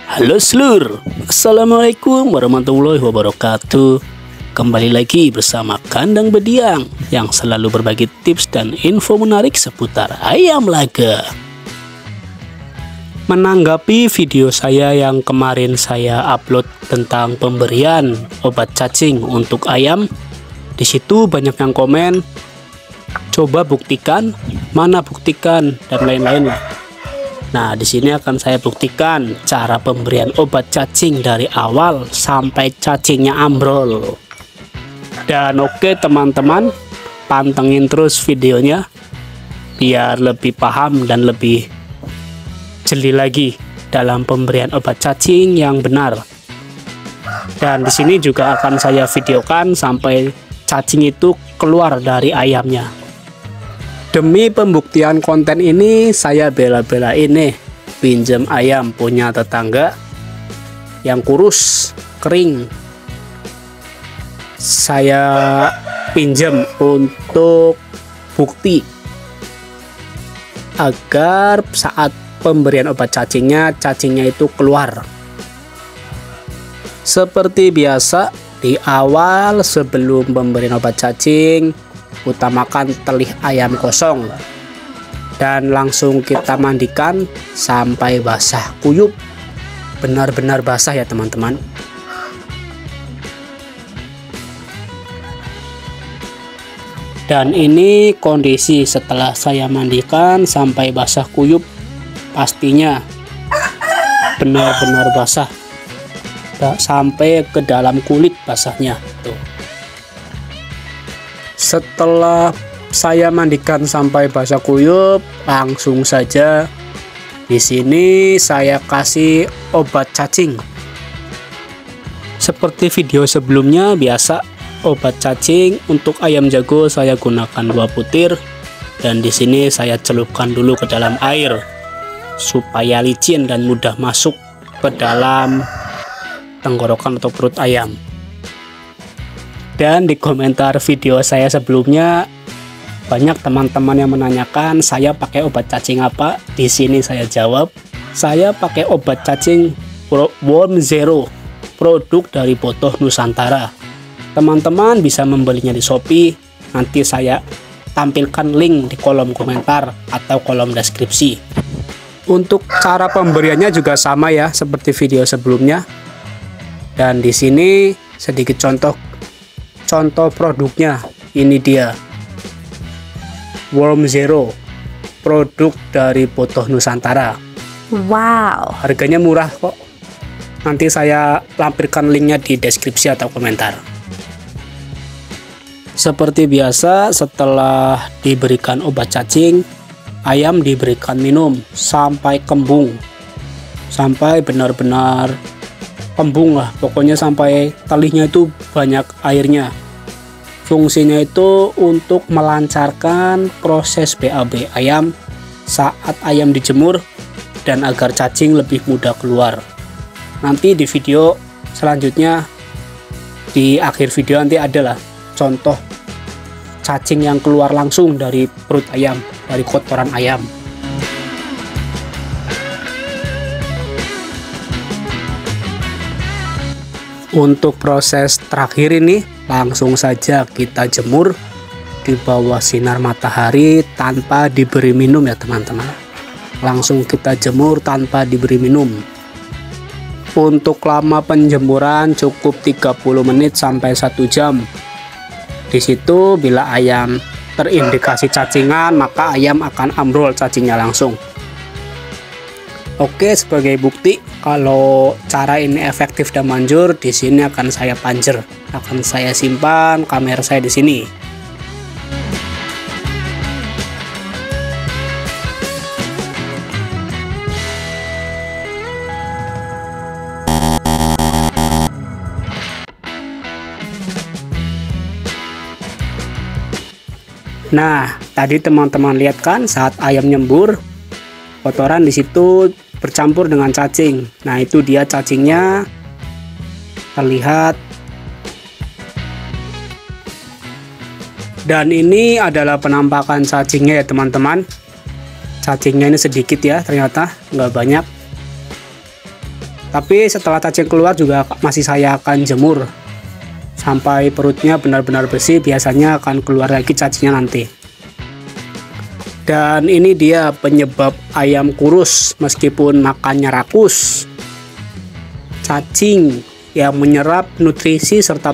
Halo seluruh, Assalamualaikum warahmatullahi wabarakatuh. Kembali lagi bersama Kandang Bediang yang selalu berbagi tips dan info menarik seputar ayam laga. Menanggapi video saya yang kemarin saya upload tentang pemberian obat cacing untuk ayam, di situ banyak yang komen, coba buktikan, mana buktikan, dan lain-lain lah. Nah, di sini akan saya buktikan cara pemberian obat cacing dari awal sampai cacingnya ambrol. Dan oke teman-teman, pantengin terus videonya biar lebih paham dan lebih jeli lagi dalam pemberian obat cacing yang benar. Dan di sini juga akan saya videokan sampai cacing itu keluar dari ayamnya. Demi pembuktian konten ini, saya bela-belain nih pinjam ayam punya tetangga yang kurus, kering. Saya pinjam untuk bukti agar saat pemberian obat cacingnya itu keluar. Seperti biasa, di awal sebelum pemberian obat cacing, utamakan telih ayam kosong dan langsung kita mandikan sampai basah kuyup, benar-benar basah ya teman-teman. Dan ini kondisi setelah saya mandikan sampai basah kuyup, pastinya benar-benar basah sampai ke dalam kulit basahnya tuh. Setelah saya mandikan sampai basah kuyup, langsung saja di sini saya kasih obat cacing. Seperti video sebelumnya, biasa obat cacing untuk ayam jago saya gunakan 2 butir, dan di sini saya celupkan dulu ke dalam air supaya licin dan mudah masuk ke dalam tenggorokan atau perut ayam. Dan di komentar video saya sebelumnya banyak teman-teman yang menanyakan saya pakai obat cacing apa. Di sini saya jawab, saya pakai obat cacing Worm Zero, produk dari Botoh Nusantara. Teman-teman bisa membelinya di Shopee. Nanti saya tampilkan link di kolom komentar atau kolom deskripsi. Untuk cara pemberiannya juga sama ya seperti video sebelumnya. Dan di sini sedikit contoh produknya. Ini dia Worm Zero, produk dari Botoh Nusantara. Wow, harganya murah kok. Nanti saya lampirkan linknya di deskripsi atau komentar. Seperti biasa, setelah diberikan obat cacing, ayam diberikan minum sampai kembung, sampai benar-benar kembung lah, pokoknya sampai telihnya itu banyak airnya. Fungsinya itu untuk melancarkan proses BAB ayam saat ayam dijemur dan agar cacing lebih mudah keluar. Nanti di video selanjutnya, di akhir video nanti adalah contoh cacing yang keluar langsung dari perut ayam, dari kotoran ayam. Untuk proses terakhir ini langsung saja kita jemur di bawah sinar matahari tanpa diberi minum ya teman-teman. Langsung kita jemur tanpa diberi minum. Untuk lama penjemuran cukup 30 menit sampai 1 jam. Di situ bila ayam terindikasi cacingan, maka ayam akan ambrol cacingnya langsung. Oke, sebagai bukti kalau cara ini efektif dan manjur, di sini akan saya panjer, akan saya simpan kamera saya di sini. Nah, tadi teman-teman lihat kan saat ayam nyembur, kotoran di situ bercampur dengan cacing. Nah, itu dia cacingnya terlihat. Dan ini adalah penampakan cacingnya ya teman-teman. Cacingnya ini sedikit ya, ternyata nggak banyak. Tapi setelah cacing keluar juga masih saya akan jemur sampai perutnya benar-benar bersih, biasanya akan keluar lagi cacingnya nanti. Dan ini dia penyebab ayam kurus meskipun makannya rakus. Cacing yang menyerap nutrisi serta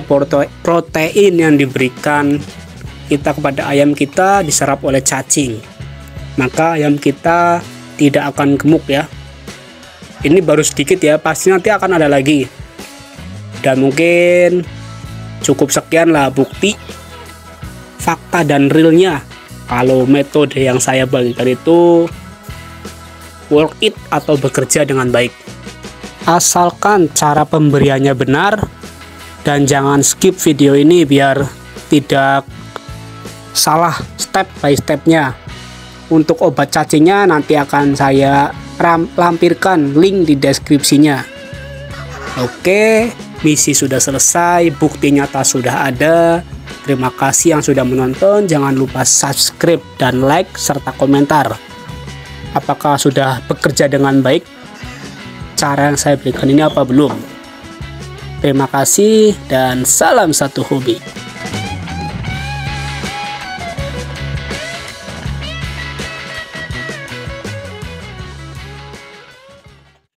protein yang diberikan kita kepada ayam kita diserap oleh cacing, maka ayam kita tidak akan gemuk ya. Ini baru sedikit ya, pasti nanti akan ada lagi. Dan mungkin cukup sekian lah bukti, fakta dan realnya kalau metode yang saya bagikan itu work it atau bekerja dengan baik. Asalkan cara pemberiannya benar dan jangan skip video ini biar tidak salah step by stepnya. Untuk obat cacingnya nanti akan saya lampirkan link di deskripsinya. Oke, misi sudah selesai, bukti nyata sudah ada. Terima kasih yang sudah menonton. Jangan lupa subscribe dan like serta komentar. Apakah sudah bekerja dengan baik cara yang saya berikan ini apa belum? Terima kasih dan salam satu hobi.